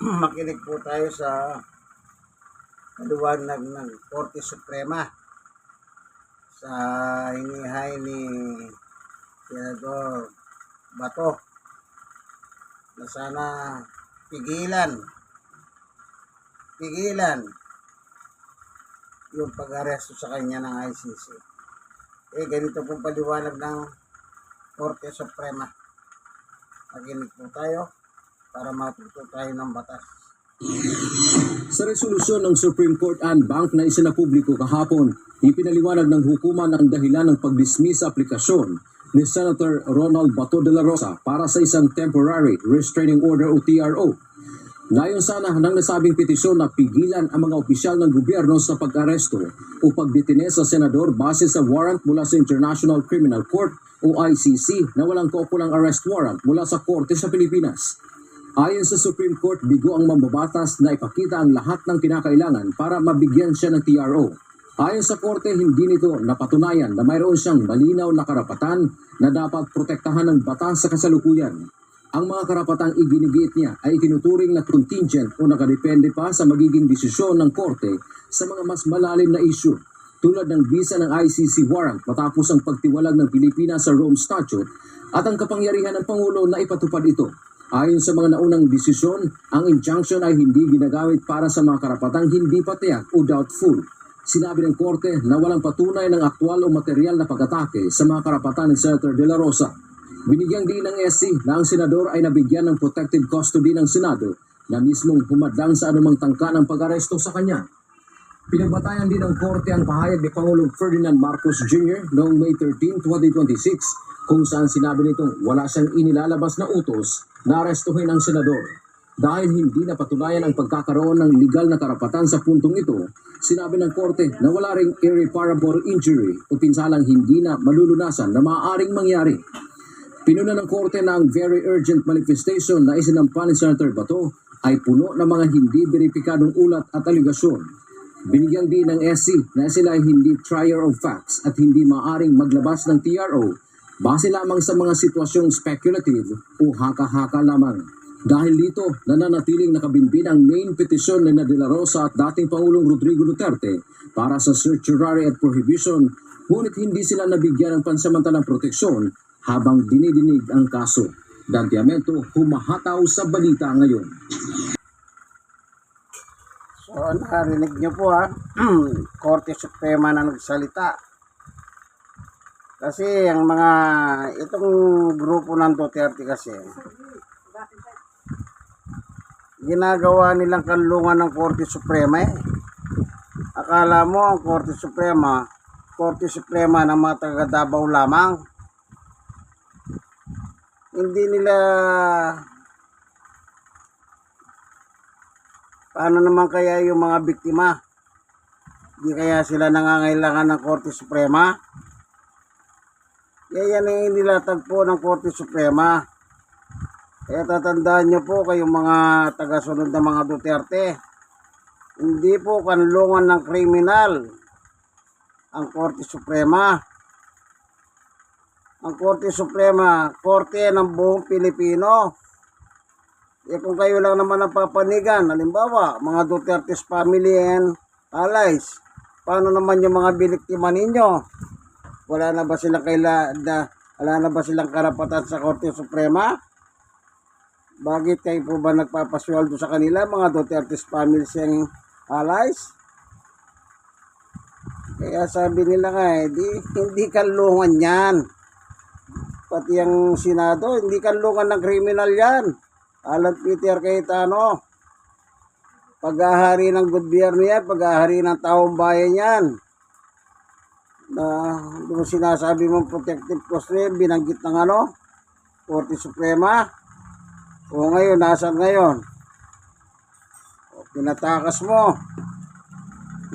makinig po tayo sa paliwanag ng Korte Suprema sa hinihay ni Senador Bato na sana pigilan yung pag-aresto sa kanya ng ICC. Ganito pong paliwanag ng Korte Suprema. Makinig po tayo para matuto tayo ng batas. Sa resolusyon ng Supreme Court and Bank na isinapubliko kahapon, ipinaliwanag ng hukuman ang dahilan ng pag-dismiss sa aplikasyon ni Senator Ronald Bato de la Rosa para sa isang Temporary Restraining Order o TRO. Layon sana ng nasabing petisyon na pigilan ang mga opisyal ng gobyerno sa pag-aresto o pagdetine sa senador base sa warrant mula sa International Criminal Court o ICC na walang kaukulang arrest warrant mula sa korte sa Pilipinas. Ayon sa Supreme Court, bigo ang mambabatas na ipakita ang lahat ng kinakailangan para mabigyan siya ng TRO. Ayon sa korte, hindi nito napatunayan na mayroon siyang malinaw na karapatan na dapat protektahan ng batas sa kasalukuyan. Ang mga karapatang iginigiit niya ay tinuturing na contingent o nakadepende pa sa magiging desisyon ng korte sa mga mas malalim na issue, tulad ng visa ng ICC warrant matapos ang pagtiwalag ng Pilipinas sa Rome Statute at ang kapangyarihan ng Pangulo na ipatupad ito. Ayon sa mga naunang desisyon, ang injunction ay hindi ginagamit para sa mga karapatang hindi pa tiyak o doubtful. Sinabi ng korte na walang patunay ng aktwal o material na pag-atake sa mga karapatan ni Senator De La Rosa. Binigyang din ng SC na ang senador ay nabigyan ng protective custody ng Senado na mismong humadlang sa anumang tangka ng pag-aresto sa kanya. Pinagbatayan din ng korte ang pahayag ni Pangulong Ferdinand Marcos Jr. noong May 13, 2026 kung saan sinabi nitong wala siyang inilalabas na utos na arestuhin ang senador. Dahil hindi napatunayan ang pagkakaroon ng legal na karapatan sa puntong ito, sinabi ng korte na wala ring irreparable injury o pinsalang hindi na malulunasan na maaaring mangyari. Pinuna ng korte na ang very urgent manifestation na isinampa ni Senator Bato ay puno ng mga hindi beripikadong ulat at aligasyon. Binigyan din ng SC na sila ay hindi trier of facts at hindi maaaring maglabas ng TRO base lamang sa mga sitwasyong speculative o haka-haka lamang. Dahil dito, nananatiling nakabinbin ang main petisyon ni De La Rosa at dating Pangulong Rodrigo Duterte para sa certiorari at prohibition, ngunit hindi sila nabigyan ng pansamantalang proteksyon habang dinidinig ang kaso. Dantiamento, humahataw sa balita ngayon. So, narinig niyo po Korte Suprema na nagsalita. Kasi ang itong grupo ng Duterte kasi, ginagawa nilang kanlungan ng Korte Suprema Akala mo ang Korte Suprema ng mga taga Davao lamang. Hindi nila, paano naman kaya yung mga biktima? Hindi kaya sila nangangailangan ng Korte Suprema? Yan ang inilatagpo ng Korte Suprema. Kaya tatandaan nyo po kayong mga tagasunod ng mga Duterte, hindi po kanlungan ng kriminal ang Korte Suprema. Ang Korte Suprema, korte ng buong Pilipino. Kung kayo lang naman ang papanigan, halimbawa, mga Duterte's family and allies, paano naman yung mga biniktima ninyo? Wala na ba silang karapatan sa Korte Suprema? Bakit kayo po ba nagpapasweldo sa kanila, mga Duterte's family and allies? Kaya sabi nila nga, hindi kanlungan yan. Pati ang Senado, hindi kanlungan ng kriminal yan. Alan Peter Cayetano, pag-ahari ng gobyerno yan, pag-ahari ng taong bayan yan. Doon sinasabi mong protective custody, binanggit ng Korte Suprema. O ngayon, nasaan ngayon? Pinatakas mo.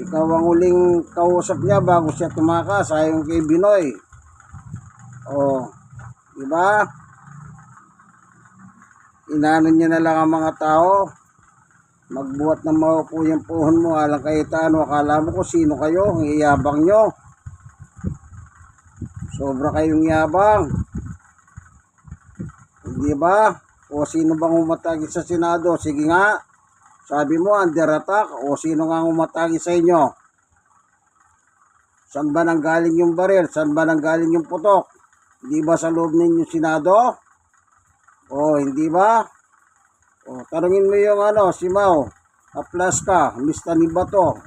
Ikaw ang huling kausap niya bago siya tumakas, ayon kay Binoy. Diba? Inano niya na lang ang mga tao. Magbuhat ng maupo yung puhon mo, alang Cayetano, akala mo kung sino kayo, ang iyabang nyo. Sobra kayong yabang. Diba? O sino bang umatagi sa Senado? Sige nga, Sabi mo, under attack, o sino nga umatake sa inyo? Saan ba nanggaling yung baril? Saan ba nanggaling yung putok? Hindi ba sa loob ninyo Senado? O hindi ba? O tanungin mo yung si Mau, Aplaska, Mr. ni Bato.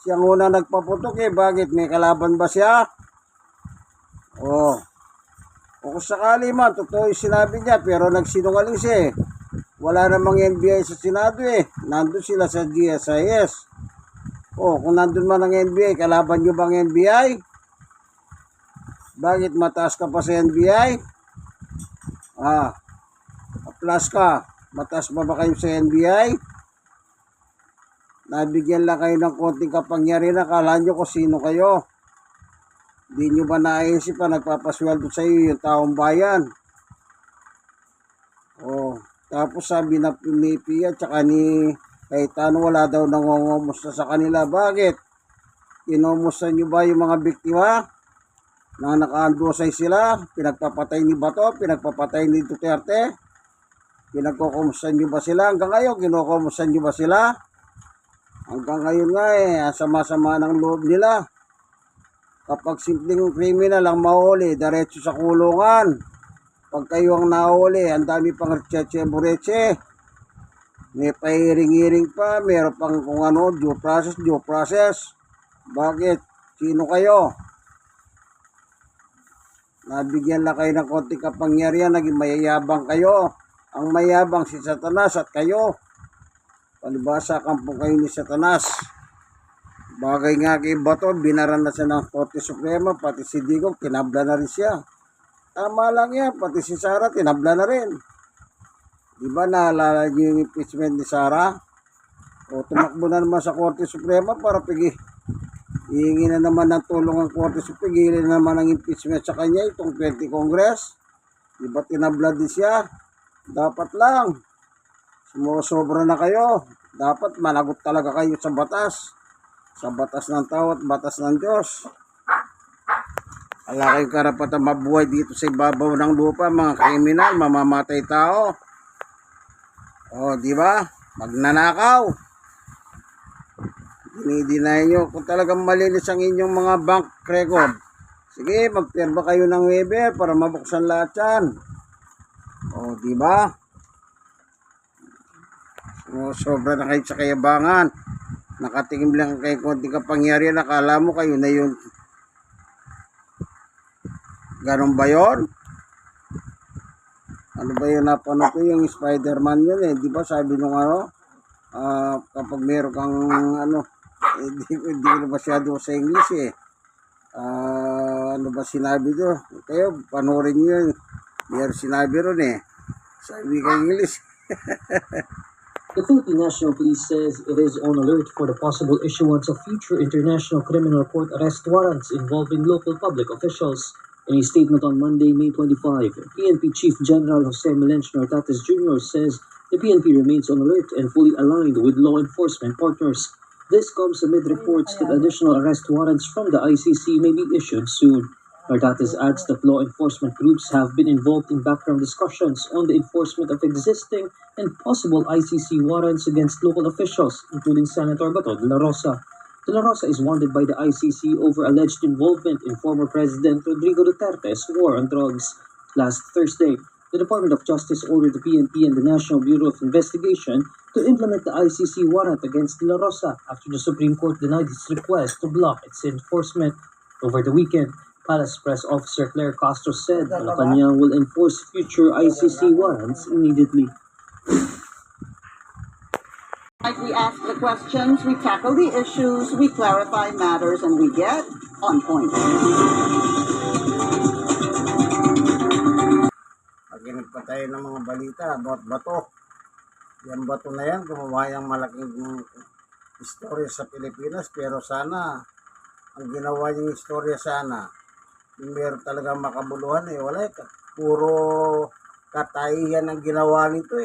Siya ang una nagpaputok bakit? May kalaban ba siya? O kung sakali man, totoo yung sinabi niya, pero nagsinungaling siya Wala namang NBI sa Senado Nandun sila sa GSIS. Kung nandun man ang NBI, kalaban nyo bang NBI? Bakit mataas ka pa sa NBI? Plus ka, mataas ba kayo sa NBI? Nabigyan lang kayo ng konting kapangyarihan, akala nyo kung sino kayo. Hindi nyo ba naisip pa nagpapasweldo sa iyo yung taong bayan? Tapos sabi na ni Pia tsaka ni Cayetano wala daw nangongumusta sa kanila. Bakit? Kinumusta nyo ba yung mga biktima? Na nakaandusay sila? Pinagpapatay ni Bato? Pinagpapatay ni Duterte? Pinagkukumusta nyo ba sila? Hanggang ngayon, kinukumusta nyo ba sila? Hanggang ngayon nga sama-sama ng loob nila. Kapag simpleng criminal ang mahuli, diretso sa kulungan. Pag kayo ang nahuli, ang dami pang reche-bureche. May pahiring-hiring pa, meron pang kung due process. Bakit? Sino kayo? Nabigyan lang kayo ng konting kapangyarihan, naging mayayabang kayo. Ang mayabang si Satanas at kayo. Palibasa kampo kayo ni Satanas. Bagay nga kay Bato, binaran na siya ng Korte Suprema, pati si Digong, tinabla na rin siya. Tama lang yan, pati si Sara, tinabla na rin. Diba naalala niyo yung impeachment ni Sara? Tumakbo na naman sa Korte Suprema para hihingi na naman ng tulong ang Korte Suprema, pigilin na naman ang impeachment sa kanya, itong 20 Congress. Diba tinabla din siya? Dapat lang. Sumusobra na kayo. Dapat managot talaga kayo sa batas. Sa batas ng tao at batas ng Diyos. Wala kayong karapatan mabuhay dito sa ibabaw ng lupa, mga kriminal, mamamatay tao. Di ba? Magnanakaw. Dinidinay nyo kung talagang malinis ang inyong mga bank record. Sige, magpirma kayo ng waiver para mabuksan lahat yan. Di ba? Sobra na kayo sa kayabangan. Nakatingin lang kayo konting kapangyarihan, nakala mo kayo na yun. Ganon ba yun? Ano ba yun? Napanood ko yung Spider-Man yun Di ba sabi nung kapag meron kang hindi ko masyado sa English ano ba sinabi doon? Kayo, panoorin nyo yun. Meron sinabi ron Sabi ka English. The Philippine National Police says it is on alert for the possible issuance of future international criminal court arrest warrants involving local public officials. In a statement on Monday, May 25, PNP Chief General Jose Melencio Nartates Jr. says the PNP remains on alert and fully aligned with law enforcement partners. This comes amid reports that additional arrest warrants from the ICC may be issued soon. Nartates adds that law enforcement groups have been involved in background discussions on the enforcement of existing and possible ICC warrants against local officials, including Senator Bato de la Rosa. De la Rosa is wanted by the ICC over alleged involvement in former President Rodrigo Duterte's war on drugs. Last Thursday, the Department of Justice ordered the PNP and the National Bureau of Investigation to implement the ICC warrant against De la Rosa after the Supreme Court denied its request to block its enforcement. Over the weekend, Palace Press Officer Claire Castro said Malacanang will enforce future ICC warrants immediately. We ask the questions, we tackle the issues, we clarify matters, and we get on point. Nakinig pa tayo ng mga balita about Bato. Yan Bato na yan, gumawa yung malaking istorya sa Pilipinas, pero sana, ang ginawa niyang istorya sana, yung meron talagang makabuluhan wala puro katahiyan ang ginawa nito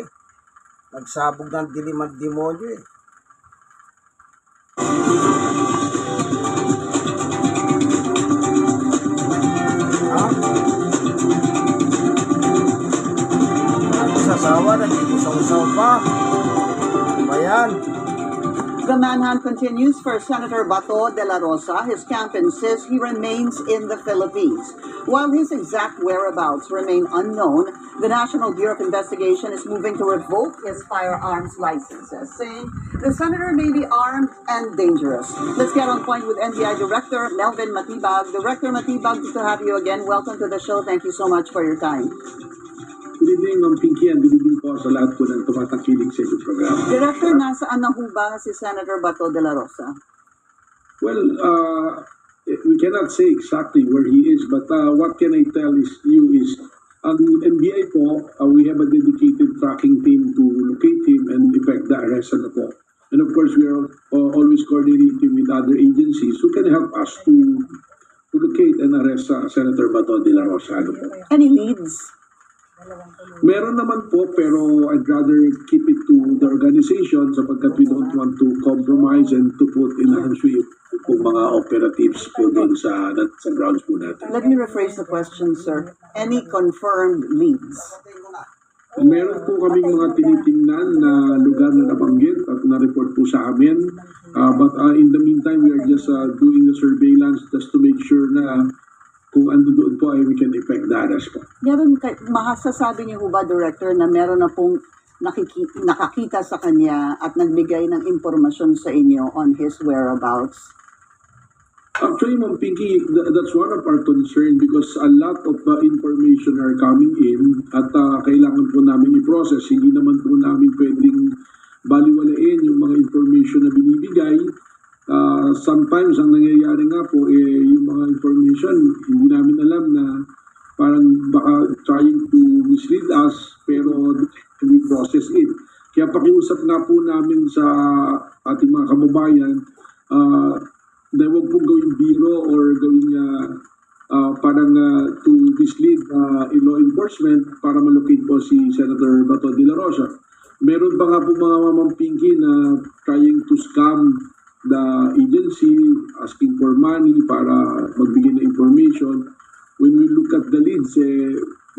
Nagsabog ng dilim at demonyo Sasawa, nag-usaw-usaw pa. Ba Ayan. The manhunt continues for Senator Bato de la Rosa. His camp insists he remains in the Philippines. While his exact whereabouts remain unknown, the National Bureau of Investigation is moving to revoke his firearms licenses, saying the senator may be armed and dangerous. Let's get on point with NBI Director Melvin Matibag. Director Matibag, good to have you again. Welcome to the show. Thank you so much for your time. Good evening, Ma'am Pinky, and good evening po sa lahat po ng tumatakilig sa inyong programa. Director, nasaan na ho ba si Senator Bato de la Rosa? Well, we cannot say exactly where he is, but what can I tell you is, ang NBI po, we have a dedicated tracking team to locate him and effect the arrest na po. And of course, we are always coordinating with other agencies who can help us to locate and arrest Senator Bato de la Rosa. Ano po. Any leads? Meron naman po, pero I'd rather keep it to the organization sapagkat we don't want to compromise and to put in harm's way po mga operatives po doon sa grounds po natin. Let me rephrase the question, sir. Any confirmed leads? Meron po kaming mga tinitingnan na lugar na nabanggit at na-report po sa amin. But in the meantime, we are just doing the surveillance just to make sure na kung ando doon po ay we can effect the arrest po. Masasabi niyo ba, Director, na meron na pong nakakita sa kanya at nagbigay ng impormasyon sa inyo on his whereabouts? Actually, Ma'am Pinky, that's one of our concern because a lot of information are coming in at kailangan po namin i-process. Hindi naman po namin pwedeng baliwalain yung mga information na binibigay. Sometimes ang nangyayari nga po yung mga information hindi namin alam na parang baka trying to mislead us pero we process it. Kaya pakiusap nga po namin sa ating mga kababayan na huwag pong gawing biro or gawing parang to mislead law enforcement para malocate po si Senator Bato de la Rosa. Meron pa nga po mga mamampingki na trying to scam the agency, asking for money para magbigay ng information. When we look at the leads,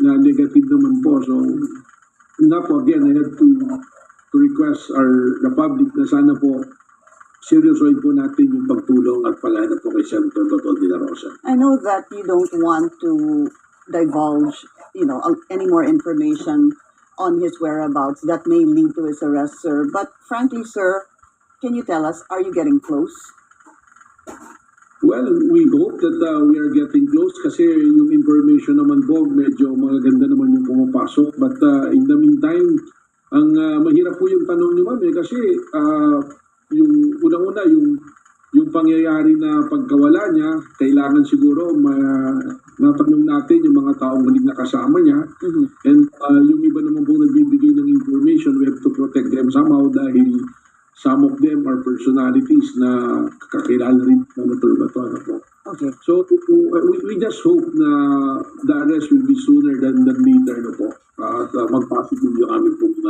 na negative naman po. So, na po, again, I have to request the public na sana po seryosohin po natin yung pagtulong at palahanap po kay Senator Bato de la Rosa. I know that you don't want to divulge, any more information on his whereabouts that may lead to his arrest, sir. But frankly, sir, can you tell us, are you getting close? Well, we hope that we are getting close kasi yung information naman po, medyo magaganda naman yung pumapasok. But in the meantime, ang mahirap po yung tanong niyo, ma'am, kasi yung unang-una, yung pangyayari na pagkawala niya, kailangan siguro matanong natin yung mga taong huling nakasama niya. Mm-hmm. And yung iba naman po nagbibigay ng information, we have to protect them somehow dahil some of them are personalities na kakilala rin ng Senator Bato. Okay. So, we just hope na the arrest will be sooner than later na po. At mag-positive yung aming pong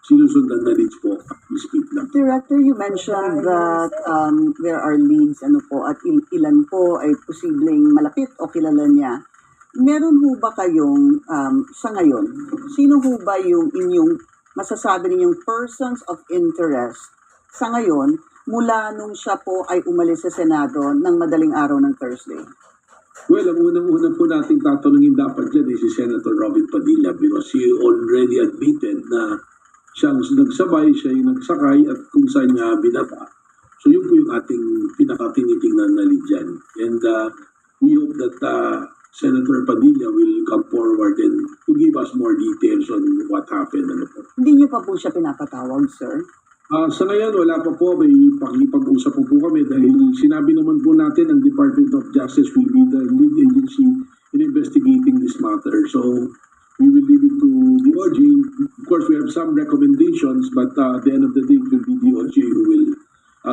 sinusundan na leads po. We speak na. Director, you mentioned that there are leads at ilan po ay posibleng malapit o kilala niya. Meron ho ba kayong, sa ngayon, sino ho ba yung inyong masasabi ninyong persons of interest sa ngayon mula nung siya po ay umalis sa Senado ng madaling araw ng Thursday? Well, ang unang-una po nating tatanungin dapat dyan si Senator Robin Padilla because he already admitted na siya nagsabay, siya yung nagsakay at kung saan niya binaba. So yun po yung ating pinakatinitingnan na lead dyan. And we hope that Senator Padilla will come forward and to give us more details on what happened. Hindi niyo pa po siya pinapatawag, sir? Sa ngayon, wala pa po. May pakipag-usap po kami dahil sinabi naman po natin ang Department of Justice will be the lead agency in investigating this matter. So, we will leave it to DOJ. Of course, we have some recommendations, but at the end of the day, it will be DOJ who will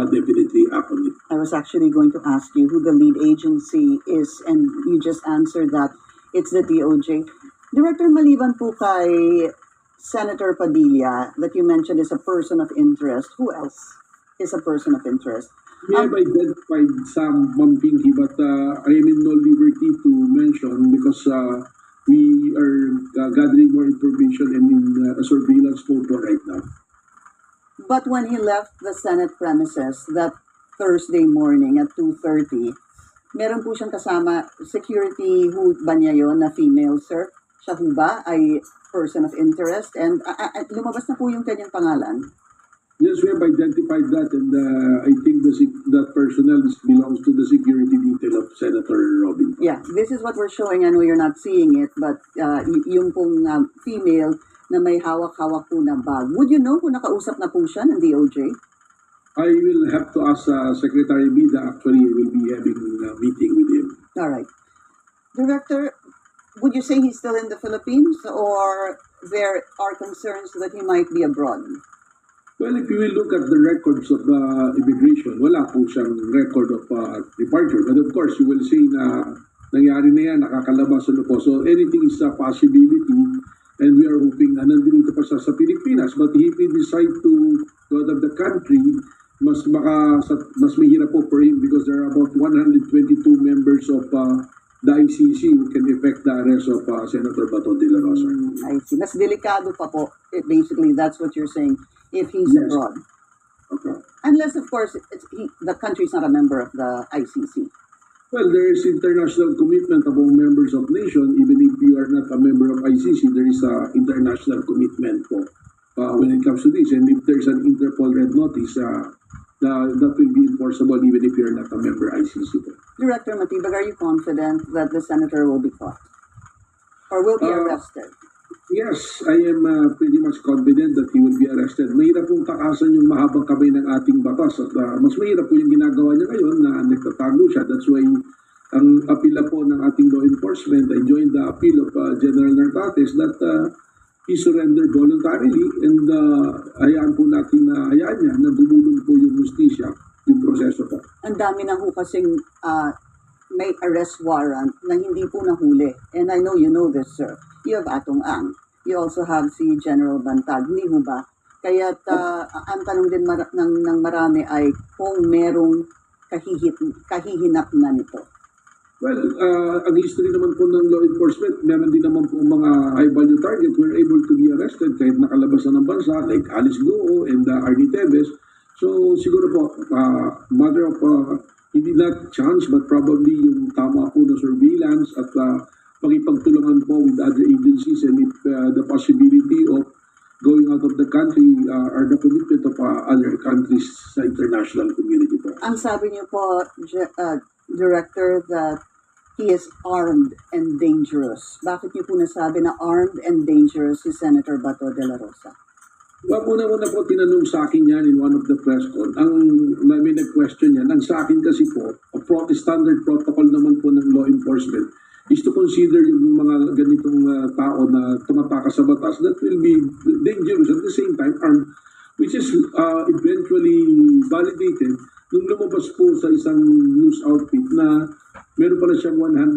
definitely act on it. I was actually going to ask you who the lead agency is, and you just answered that it's the DOJ. Director, maliban po kay Senator Padilla that you mentioned is a person of interest, who else is a person of interest? We have identified some, Ma'am Pinky, but I am in no liberty to mention because we are gathering more information and in a surveillance mode right now. But when he left the Senate premises that Thursday morning at 2:30, meron po siyang kasama, security ho ba niya yun na female, sir? Siya ho ba ay person of interest? And lumabas na po yung kanyang pangalan. Yes, we have identified that, and I think that personnel belongs to the security detail of Senator Robin. Yeah, this is what we're showing. I know you're not seeing it, but yung pong female na may hawak-hawak po na bag. Would you know kung nakausap na po siya ng DOJ? I will have to ask Secretary Bida. Actually, I will be having a meeting with him. All right. Director, would you say he's still in the Philippines or there are concerns that he might be abroad? Well, if you will look at the records of immigration, wala po siyang record of departure. But of course, you will see na nangyari na yan, nakakalabas sa lupo. So anything is a possibility, and we are hoping na nandito pa siya sa Pilipinas. But if he decide to go out of the country, mas mahirap po for him because there are about 122 members of the ICC who can effect the arrest of Senator Bato de la Rosa. I see. Mas delikado pa po. Basically, that's what you're saying. If he's Yes. abroad. Okay. Unless, of course, the country is not a member of the ICC. Well, there is international commitment among members of nation. Even if you are not a member of ICC, there is a international commitment po when it comes to this. And if there's an Interpol red notice, that will be enforceable even if you're not a member of ICC po. Director Matibag, are you confident that the senator will be caught? Or will be arrested? Yes, I am pretty much confident that he will be arrested. Mahirap pong takasan yung mahabang kamay ng ating batas at mas mahirap po yung ginagawa niya ngayon na nagtatago siya. That's why ang apila po ng ating law enforcement, I joined the appeal of General Nartates that he surrendered voluntarily and hayaan po natin na hayaan niya na gumulong po yung justisya, yung proseso po. Ang dami na ho kasing may arrest warrant na hindi po nahuli. And I know you know this, sir. You have Atong Ang. You also have si General Bantag. Hindi ho ba? Kaya ang tanong din ng marami ay kung merong kahihinap na nito. Well, ang history naman po ng law enforcement, meron din naman po mga high-value target who are able to be arrested kahit nakalabas na ng bansa, like Alice Goo and Arnie Teves. So, siguro po, matter of, hindi not chance, but probably yung tama po na surveillance at pakipagtulungan po with other agencies, and if the possibility of going out of the country are the commitment of other countries sa international community po. Ang sabi niyo po, Director, that he is armed and dangerous. Bakit niyo po nasabi na armed and dangerous si Senator Bato de la Rosa? Well, una-una po tinanong sa akin yan in one of the press con. May nag-question yan. Ang sa akin kasi po, standard protocol naman po ng law enforcement is to consider yung mga ganitong tao na tumatakas sa batas that will be dangerous at the same time armed, which is eventually validated nung lumabas po sa isang news outfit na meron pala siyang 118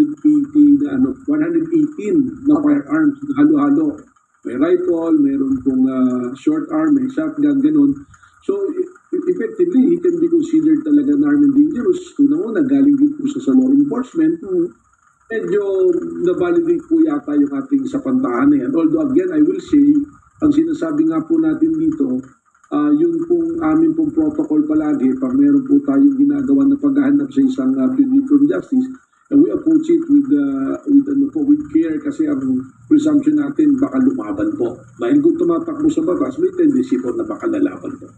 na firearms na halo-halo. May rifle, meron pong short arm, may shotgun, ganun. So, effectively, he can be considered talaga na armed and dangerous. Una-una, galing din po siya sa law enforcement. Medyo na-validate po yata yung ating sapantahan na yan. Although, again, I will say, ang sinasabi nga po natin dito, yung pong amin pong protocol palagi, pag meron po tayong ginagawa na paghahanap sa isang punitive from justice, and we approach it with care kasi ang presumption natin baka lumaban po. Dahil kung tumatakbo sa batas, may tendency po na baka lalaban po.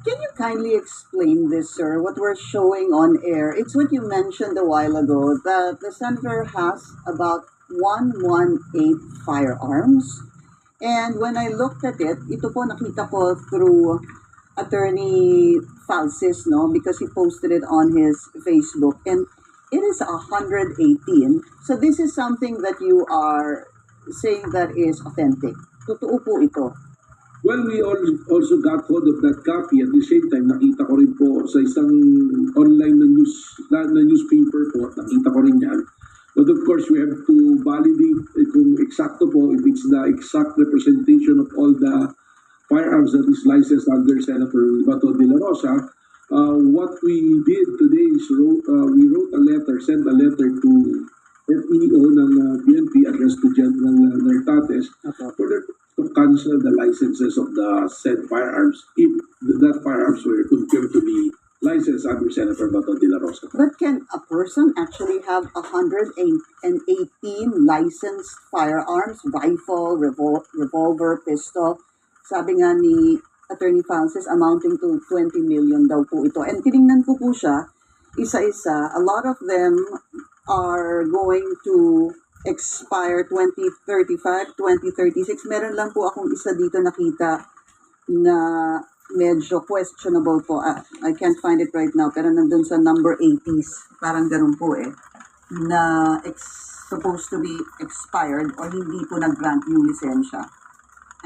Can you kindly explain this, sir? What we're showing on air, it's what you mentioned a while ago, that the senator has about 118 firearms. And when I looked at it, ito po nakita ko through Attorney Falsis, no? Because he posted it on his Facebook. And it is 118. So this is something that you are saying that is authentic. Totoo po ito. Well, we also got hold of that copy. At the same time, nakita ko rin po sa isang online na newspaper po, nakita ko rin yan. But of course, we have to validate kung eksakto po, if it's the exact representation of all the firearms that is licensed under Senator Bato de la Rosa. What we did today is we wrote a letter, sent a letter to FEO ng PNP addressed to General Nartates for the to cancel the licenses of the said firearms if confirmed to be licensed under Senator Bato de la Rosa. But can a person actually have 118 licensed firearms, rifle, revolver, pistol? Sabi nga ni Attorney Francis, amounting to 20 million daw po ito. And tinignan ko po siya, isa-isa, a lot of them are going to expire 2035, 2036. Meron lang po akong isa dito nakita na medyo questionable po. I can't find it right now, pero nandun sa number 80s. Parang ganun po na supposed to be expired or hindi po nag-grant yung lisensya.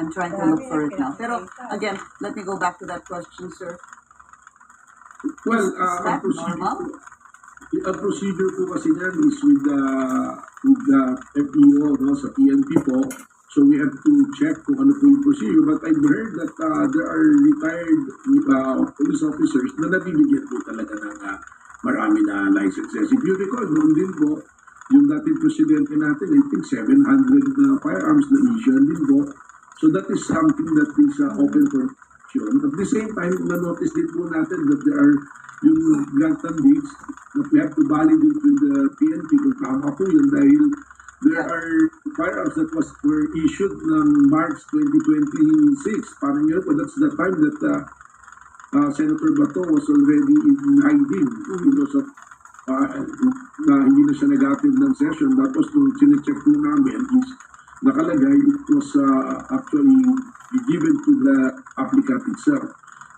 I'm trying to look for it now. Pero again, let me go back to that question, sir. Well, Is that normal? ang procedure po kasi niyan is with the FEO, no, sa PNP po. So we have to check kung ano po yung procedure. But I've heard that there are retired police officers na nabibigyan po talaga ng marami na licenses. If you recall, noon din po, yung dating presidente natin, I think 700 na firearms na issue din po. So that is something that is open for action. At the same time, na-notice din po natin that there are yung grantan dates that we have to validate with the PNP kung tama po yun dahil there are firearms that were issued ng March 2026. Parang yun po, that's the time that Senator Bato was already in hiding because of na hindi na siya nag-attend ng session. Tapos nung sinecheck po namin is nakalagay, it was actually given to the applicant itself.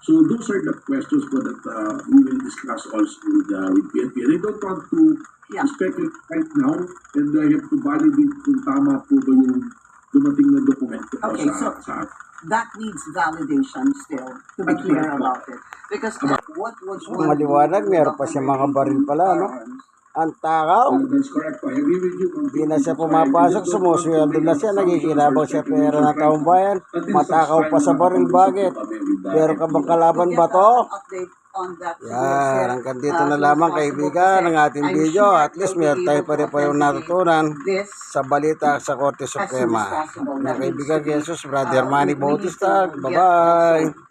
So those are the questions po that we will discuss also with PNP. And I don't want to speculate right now and I have to validate kung tama po ba yung dumating na dokumento po Okay, so sa that needs validation still, to be clear about it. Because what was Maliwanag, meron pa siya mga baril pala, no? Ang takaw. That's correct po. I agree with you. Hindi na siya pumapasok, sumusweldo na siya, nagkikilabang siya pera ng taong bayan, matakaw pa sa baril, bakit? Pero ka bang kalaban ba to? Update on that. Yan, hanggang dito na lamang kaibigan ng ating video. At least meron tayo pa rin po yung natutunan This sa balita sa Korte Suprema. Mga kaibigan, Jesus, Brother Manny Bautista, bye-bye!